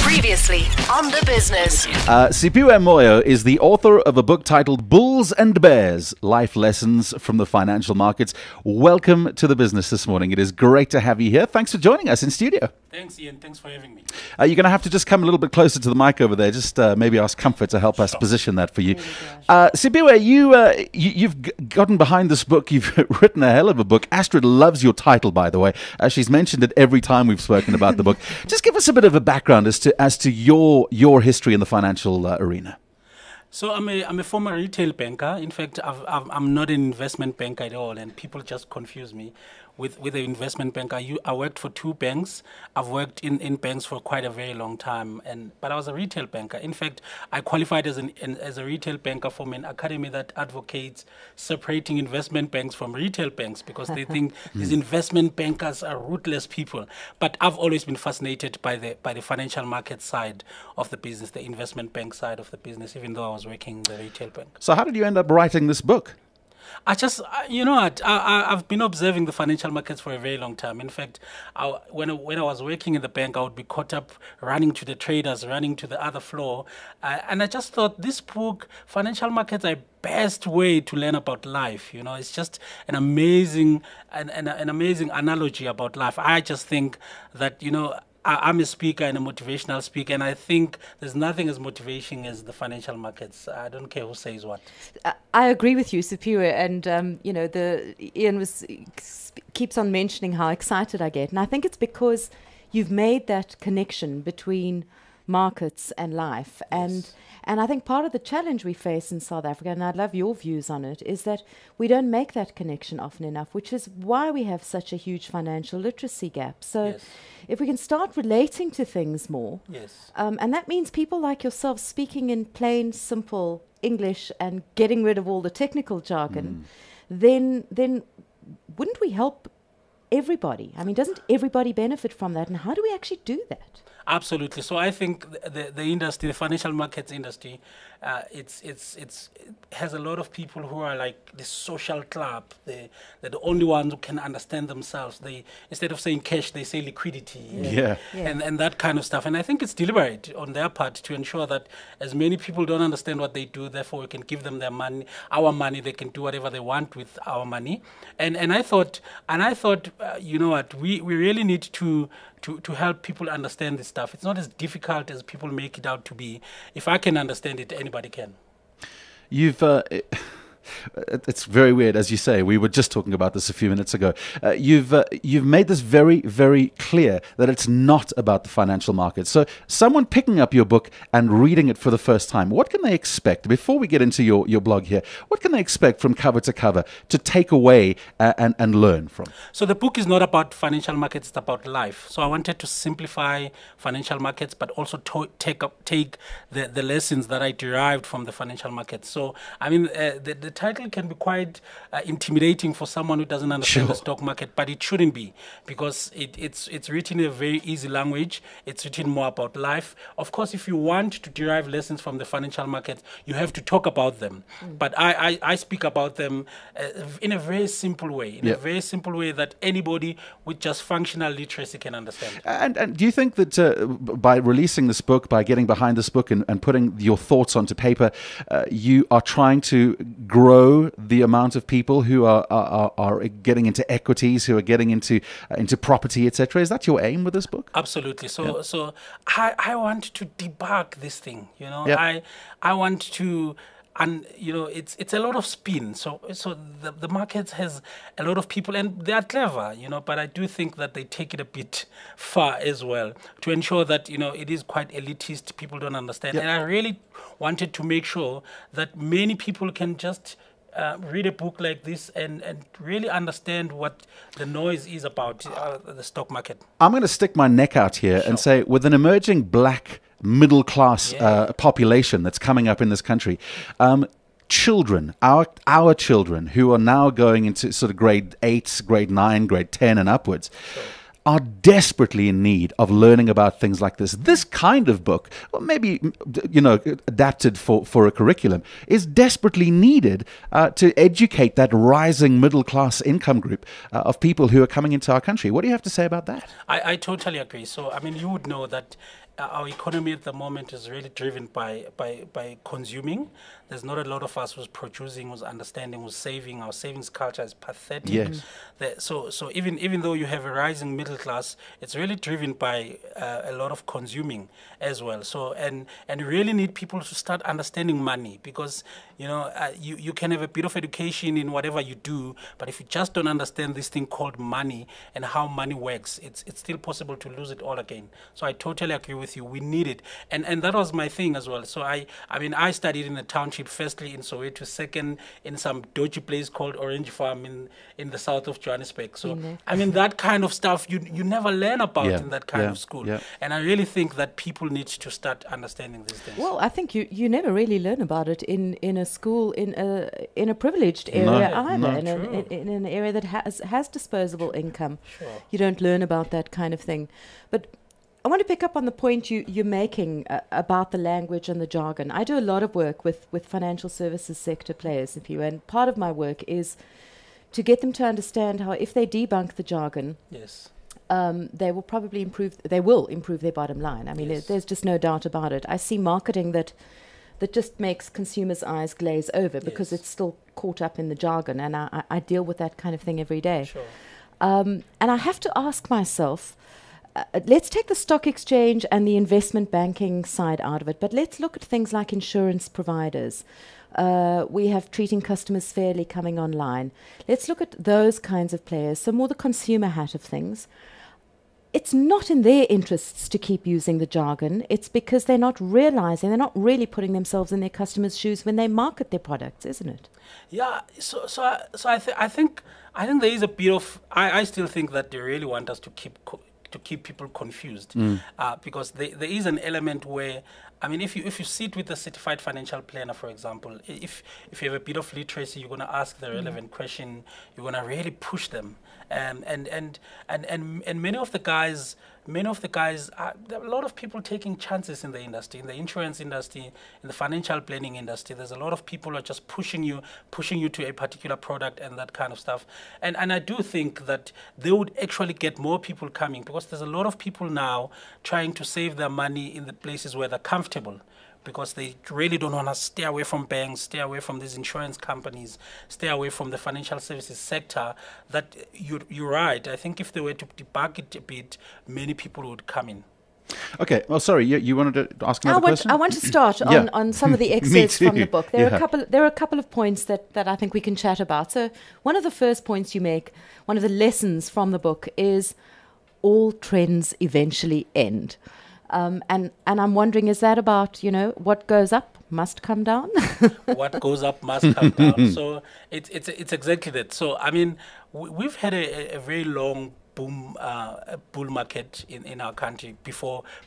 Previously on The Business. Siphiwe Moyo is the author of a book titled Bulls and Bears, Life Lessons from the Financial Markets. Welcome to The Business this morning. It is great to have you here. Thanks for joining us in studio. Thanks, Ian. Thanks for having me. You're going to have to just come a little bit closer to the mic over there. Just maybe ask Comfort to help us position that for you. Siphiwe, you've gotten behind this book. You've written a hell of a book. Astrid loves your title, by the way. She's mentioned it every time we've spoken about the book. Just give us a bit of a background as to your history in the financial arena. So I'm a former retail banker. In fact, I'm not an investment banker at all, and people just confuse me with the investment bank. I worked for two banks. I've worked in banks for quite a very long time, but I was a retail banker. In fact, I qualified as a retail banker from an academy that advocates separating investment banks from retail banks because they think these investment bankers are ruthless people. But I've always been fascinated by the financial market side of the business, the investment bank side of the business, even though I was working in the retail bank. So how did you end up writing this book? I've been observing the financial markets for a very long time. In fact, when I was working in the bank, I would be caught up running to the traders, running to the other floor. And I just thought this book, Financial Markets, are the best way to learn about life. You know, it's just an amazing analogy about life. I just think that, I'm a speaker and a motivational speaker, and I think there's nothing as motivating as the financial markets. I don't care who says what. I agree with you, Siphiwe, and Ian keeps on mentioning how excited I get, and I think it's because you've made that connection between markets and life, Yes. And I think part of the challenge we face in South Africa, and I'd love your views on it, is that we don't make that connection often enough, which is why we have such a huge financial literacy gap. So Yes. if we can start relating to things more, Yes. and that means people like yourself speaking in plain, simple English and getting rid of all the technical jargon, then wouldn't we help everybody? I mean, doesn't everybody benefit from that? And how do we actually do that? Absolutely. So I think the industry, the financial markets industry, it has a lot of people who are like the social club. They're the only ones who can understand themselves. They, instead of saying cash, they say liquidity. Yeah. And that kind of stuff. And I think it's deliberate on their part to ensure that as many people don't understand what they do, therefore we can give them their money, our money. They can do whatever they want with our money. And I thought, you know what, we really need to help people understand this stuff. It's not as difficult as people make it out to be. If I can understand it, anybody can. It's very weird, as you say. We were just talking about this a few minutes ago. You've made this very, very clear that it's not about the financial markets. So someone picking up your book and reading it for the first time, what can they expect? Before we get into your blog here, what can they expect from cover to cover to take away and learn from? So the book is not about financial markets, it's about life. So I wanted to simplify financial markets, but also take the lessons that I derived from the financial markets. So, I mean, the title can be quite intimidating for someone who doesn't understand the stock market, but it shouldn't be, because it's written in a very easy language. It's written more about life. Of course, if you want to derive lessons from the financial market, you have to talk about them. But I speak about them in a very simple way, a very simple way that anybody with just functional literacy can understand. And do you think that by releasing this book, by getting behind this book and putting your thoughts onto paper, you are trying to grow the amount of people who are getting into equities, who are getting into property, etc.? Is that your aim with this book? Absolutely. So I want to debug this thing. I want to. And it's a lot of spin. So the market has a lot of people, and they are clever, But I do think that they take it a bit far as well to ensure that it is quite elitist. People don't understand, and I really wanted to make sure that many people can just read a book like this and really understand what the noise is about the stock market. I'm going to stick my neck out here and say, with an emerging black middle class population that's coming up in this country, children, our children who are now going into sort of grade 8, grade 9, grade 10 and upwards, are desperately in need of learning about things like this. This kind of book, or maybe adapted for a curriculum, is desperately needed to educate that rising middle class income group of people who are coming into our country. What do you have to say about that? I totally agree. So, I mean, you would know that our economy at the moment is really driven by consuming. There's not a lot of us who's producing, who's understanding, who's saving. Our savings culture is pathetic. Yes. So even though you have a rising middle class, it's really driven by a lot of consuming as well. So and you really need people to start understanding money, because you can have a bit of education in whatever you do, but if you just don't understand this thing called money and how money works, it's still possible to lose it all again. So I totally agree with you. We need it, and that was my thing as well. So I studied in a township, firstly in Soweto, second in some dodgy place called Orange Farm in the south of Johannesburg. So that kind of stuff you never learn about in that kind of school. Yeah. And I really think that people need to start understanding these things. Well, I think you never really learn about it in a school in a privileged area either. In an area that has disposable income. Sure. You don't learn about that kind of thing. But I want to pick up on the point you're making about the language and the jargon. I do a lot of work with financial services sector players, and part of my work is to get them to understand how if they debunk the jargon, yes, they will probably improve their bottom line. I mean, there's just no doubt about it. I see marketing that just makes consumers' eyes glaze over because it's still caught up in the jargon, and I deal with that kind of thing every day. Sure. And I have to ask myself, let's take the stock exchange and the investment banking side out of it, but let's look at things like insurance providers. We have treating customers fairly coming online. Let's look at those kinds of players, so more the consumer hat of things. It's not in their interests to keep using the jargon. It's because they're not really putting themselves in their customers' shoes when they market their products, isn't it? Yeah. So I think there is a bit of. I still think that they really want us to keep people confused, because there is an element where, I mean, if you sit with a certified financial planner, for example, if you have a bit of literacy, you're going to ask the relevant question. You're going to really push them, and many of the guys, there are a lot of people taking chances in the industry, in the insurance industry, in the financial planning industry. There's a lot of people who are just pushing you to a particular product and that kind of stuff. And I do think that they would actually get more people coming, because there's a lot of people now trying to save their money in the places where they're comfortable, because they really don't want to stay away from banks, stay away from these insurance companies, stay away from the financial services sector. That you're right. I think if they were to debug it a bit, many people would come in. Okay. Well, sorry, you wanted to ask another question? I want to start on some of the excerpts from the book. There are a couple of points that I think we can chat about. So one of the first points you make, one of the lessons from the book, is all trends eventually end. And I'm wondering, is that about, what goes up must come down? What goes up must come down. So it's exactly that. So, I mean, we've had a very long bull market in our country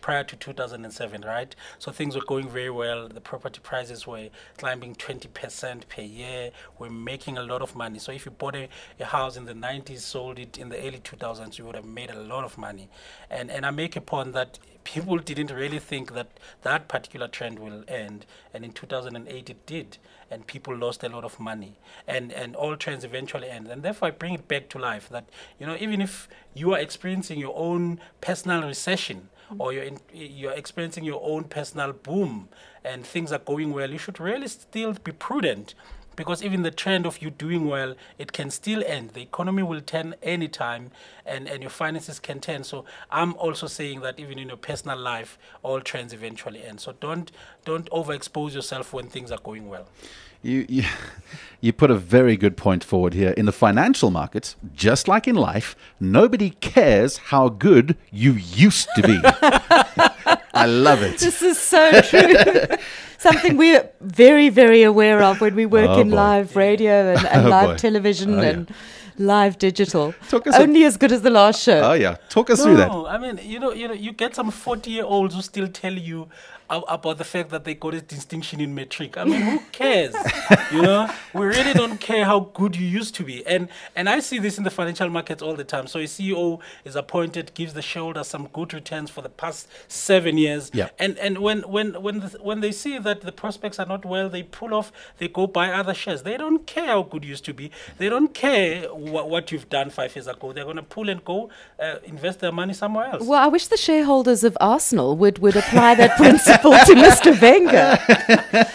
prior to 2007, right? So things were going very well. The property prices were climbing 20% per year. We're making a lot of money. So if you bought a house in the 90s, sold it in the early 2000s, you would have made a lot of money. And I make a point that people didn't really think that particular trend will end. And in 2008, it did. And people lost a lot of money. And all trends eventually end. And therefore, I bring it back to life that, even if you are experiencing your own personal recession, or you're experiencing your own personal boom, and things are going well, you should really still be prudent. Because even the trend of you doing well, it can still end. The economy will turn anytime, and your finances can turn. So I'm also saying that even in your personal life, all trends eventually end. So don't overexpose yourself when things are going well. You put a very good point forward here. In the financial markets, just like in life, nobody cares how good you used to be. I love it. This is so true. Something we're very, very aware of when we work in live radio and live television and live digital. Only as good as the last show. Oh, yeah. Talk us through that. I mean, you get some 40-year-olds who still tell you, about the fact that they got a distinction in matric. I mean, who cares? We really don't care how good you used to be. And I see this in the financial markets all the time. So a CEO is appointed, gives the shareholders some good returns for the past 7 years. Yeah. And when they see that the prospects are not well, they pull off, they go buy other shares. They don't care how good you used to be. They don't care what you've done 5 years ago. They're going to pull and go invest their money somewhere else. Well, I wish the shareholders of Arsenal would apply that principle to Mr. Wenger.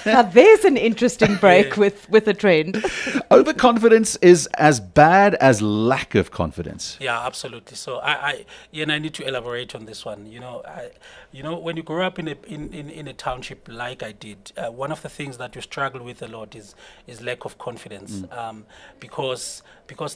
Now, there's an interesting break with a trend. Overconfidence is as bad as lack of confidence. Yeah, absolutely. So I need to elaborate on this one. When you grow up in a township like I did, one of the things that you struggle with a lot is lack of confidence, because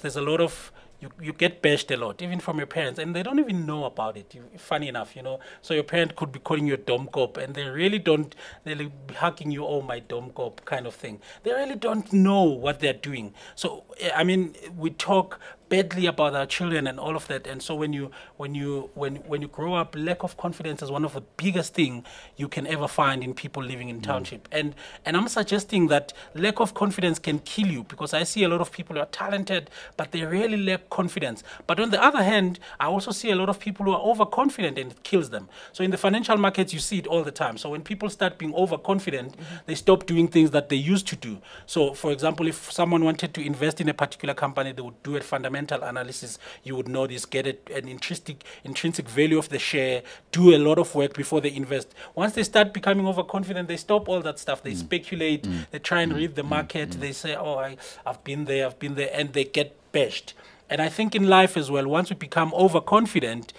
there's a lot of you get bashed a lot, even from your parents, and they don't even know about it. Funny enough, so your parent could be calling you a dumb cop, and they really don't. They'll be hugging you, oh my dumb cop, kind of thing. They really don't know what they're doing. So I mean, we talk badly about our children and all of that, and so when you grow up, lack of confidence is one of the biggest thing you can ever find in people living in township. And I'm suggesting that lack of confidence can kill you, because I see a lot of people who are talented but they really lack confidence. But on the other hand, I also see a lot of people who are overconfident, and it kills them. So in the financial markets, you see it all the time. So when people start being overconfident, they stop doing things that they used to do. So for example, if someone wanted to invest in a particular company, they would do a fundamental analysis. You would know this, get an intrinsic value of the share, do a lot of work before they invest. Once they start becoming overconfident, they stop all that stuff. They speculate, they try and read the market, they say, oh, I've been there, and they get bashed. And I think in life as well, once you become overconfident,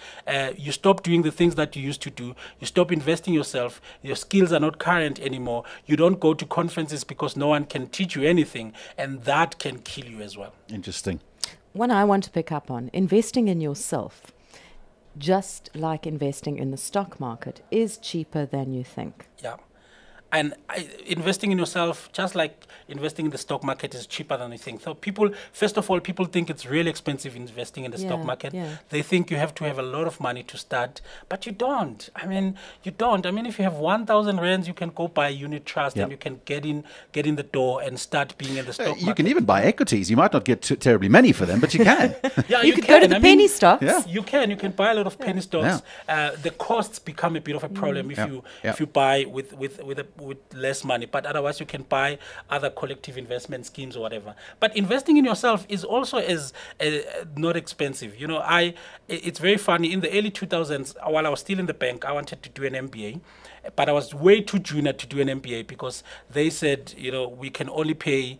you stop doing the things that you used to do. You stop investing yourself. Your skills are not current anymore. You don't go to conferences because no one can teach you anything, and that can kill you as well. Interesting. One I want to pick up on, investing in yourself, just like investing in the stock market, is cheaper than you think. Yeah. And investing in yourself, just like investing in the stock market, is cheaper than you think. So first of all, people think it's really expensive investing in the stock market. Yeah. They think you have to have a lot of money to start, but you don't. I mean, you don't. I mean, if you have 1,000 rands, you can go buy a unit trust, and you can get in the door and start being in the stock market. You can even buy equities. You might not get terribly many for them, but you can. Yeah, you could go to the penny stocks. Yeah. You can buy a lot of penny stocks. The costs become a bit of a problem if you buy with less money, but otherwise you can buy other collective investment schemes or whatever. But investing in yourself is also not expensive. It's very funny. In the early 2000s, while I was still in the bank, I wanted to do an MBA, but I was way too junior to do an MBA, because they said, we can only pay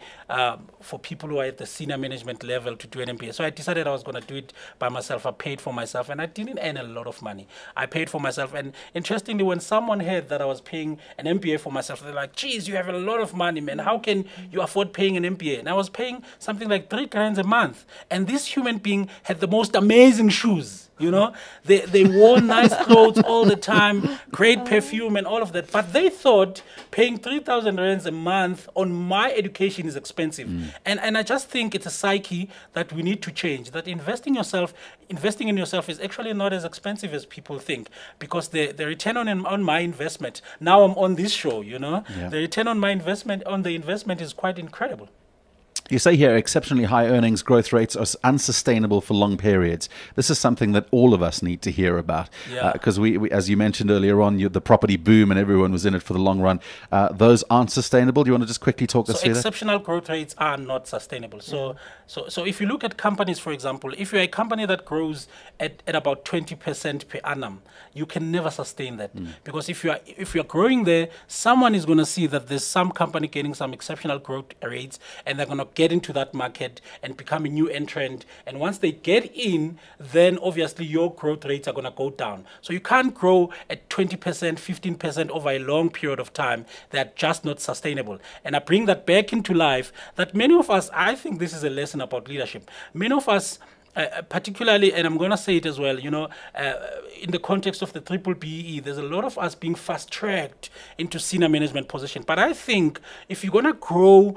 for people who are at the senior management level to do an MBA. So I decided I was going to do it by myself. I paid for myself, and I didn't earn a lot of money. I paid for myself, and interestingly, when someone heard that I was paying an MBA for myself, they're like, geez, you have a lot of money, man. How can you afford paying an MBA? And I was paying something like 3 grand a month. And this human being had the most amazing shoes. They wore nice clothes all the time, great perfume and all of that. But they thought paying 3,000 rands a month on my education is expensive. And I just think it's a psyche that we need to change, that investing in yourself is actually not as expensive as people think, because the return on my investment, now I'm on this show, the return on my investment is quite incredible. You say here exceptionally high earnings growth rates are unsustainable for long periods. This is something that all of us need to hear about, because we, as you mentioned earlier on, the property boom and everyone was in it for the long run. Those aren't sustainable. Do you want to just quickly talk us through that? Exceptional growth rates are not sustainable. So if you look at companies, for example, if you're a company that grows at about 20% per annum, you can never sustain that, because if you're growing there, someone is going to see that there's some company getting some exceptional growth rates, and they're going to get into that market and become a new entrant. And once they get in, then obviously your growth rates are going to go down. So you can't grow at 20%, 15% over a long period of time. They're just not sustainable. And I bring that back into life, that many of us, I think this is a lesson about leadership. Many of us, particularly, and I'm going to say it as well, in the context of the triple BE, there's a lot of us being fast-tracked into senior management position. But I think if you're going to grow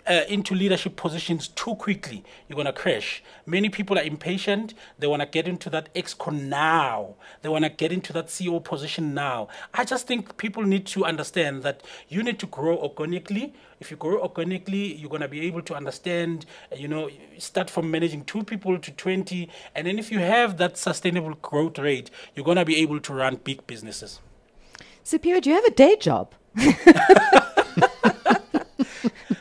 into leadership positions too quickly, you're going to crash. Many people are impatient. They want to get into that exco now. They want to get into that CEO position now. I just think people need to understand that you need to grow organically. If you grow organically, you're going to be able to understand, start from managing 2 people to 20. And then if you have that sustainable growth rate, you're going to be able to run big businesses. Siphiwe, do you have a day job?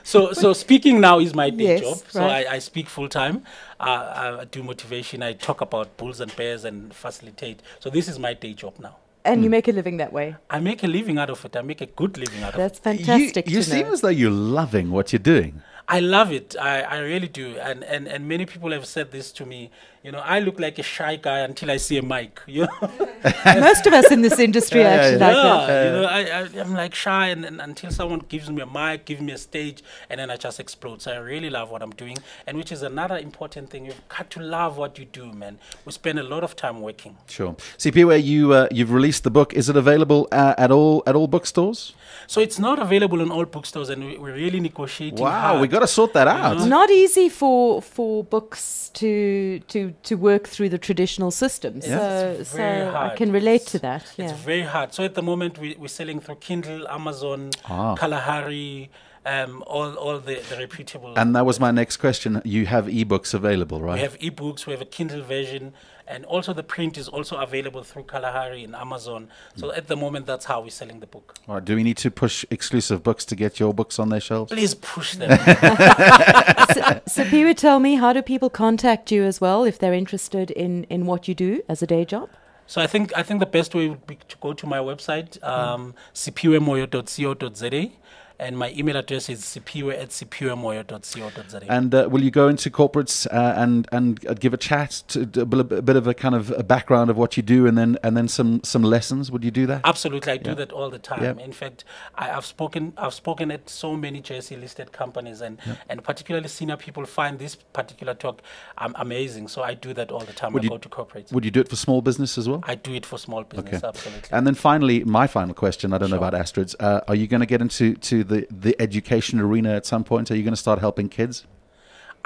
So speaking now is my day Yes, job. So right. I speak full time. I do motivation. I talk about bulls and bears and facilitate. So this is my day job now. And you make a living that way. I make a living out of it. I make a good living out of it. That's fantastic. You seem as though you're loving what you're doing. I love it. I really do. And many people have said this to me. I look like a shy guy until I see a mic. Most of us in this industry are actually like that. I'm like shy and until someone gives me a mic, gives me a stage, and then I just explode. So I really love what I'm doing, and which is another important thing. You've got to love what you do, man. We spend a lot of time working. Sure. Siphiwe, you've released the book. Is it available at all bookstores? So it's not available in all bookstores, and we're really negotiating. Wow, hard. we got to sort that out. It's not easy for books to work through the traditional systems. It's So very I hard. can relate to that. It's very hard. So at the moment, we're selling through Kindle, Amazon, Kalahari, all the reputable. And that was my next question. You have ebooks available, right? We have ebooks, we have a Kindle version, and also the print is also available through Kalahari and Amazon. So at the moment, that's how we're selling the book. All right. Do we need to push exclusive books to get your books on their shelves? Please push them. Siphiwe, tell me, how do people contact you as well if they're interested in what you do as a day job? So I think the best way would be to go to my website, siphiwemoyo.co.za. And my email address is siphiwe@siphiwemoyo.co.za. And will you go into corporates and give a chat, to a bit of a kind of a background of what you do, and then some lessons? Would you do that? Absolutely, I do that all the time. Yep. In fact, I've spoken at so many JSE listed companies, and particularly senior people find this particular talk amazing. So I do that all the time. I go to corporates. Would you do it for small business as well? I do it for small business, absolutely. And then finally, my final question. I don't know about Astrid's. Are you going to get into the education arena at some point? Are you going to start helping kids?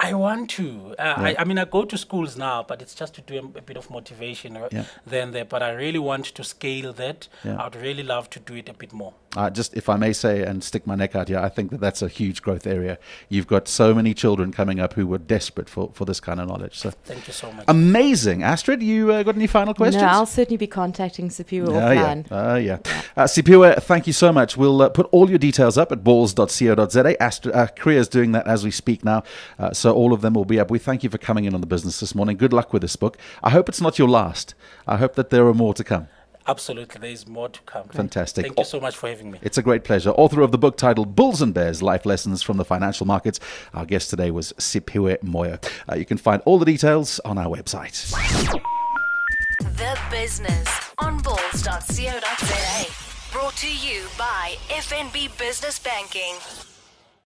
I want to. I mean, I go to schools now, but it's just to do a bit of motivation there. But I really want to scale that. Yeah. I'd really love to do it a bit more. Just, if I may say, and stick my neck out here, I think that's a huge growth area. You've got so many children coming up who were desperate for this kind of knowledge. So thank you so much. Amazing. Astrid, you got any final questions? No, I'll certainly be contacting Siphiwe offline. Siphiwe, thank you so much. We'll put all your details up at ballz.co.za. Astrid, Kriya's doing that as we speak now. So all of them will be up. We thank you for coming in on the business this morning. Good luck with this book. I hope it's not your last. I hope that there are more to come. Absolutely, there is more to come. Fantastic. Thank you so much for having me. It's a great pleasure. Author of the book titled Bulls and Bears, Life Lessons from the Financial Markets. Our guest today was Siphiwe Moyo. You can find all the details on our website. The Business on Ballz.co.za. Brought to you by FNB Business Banking.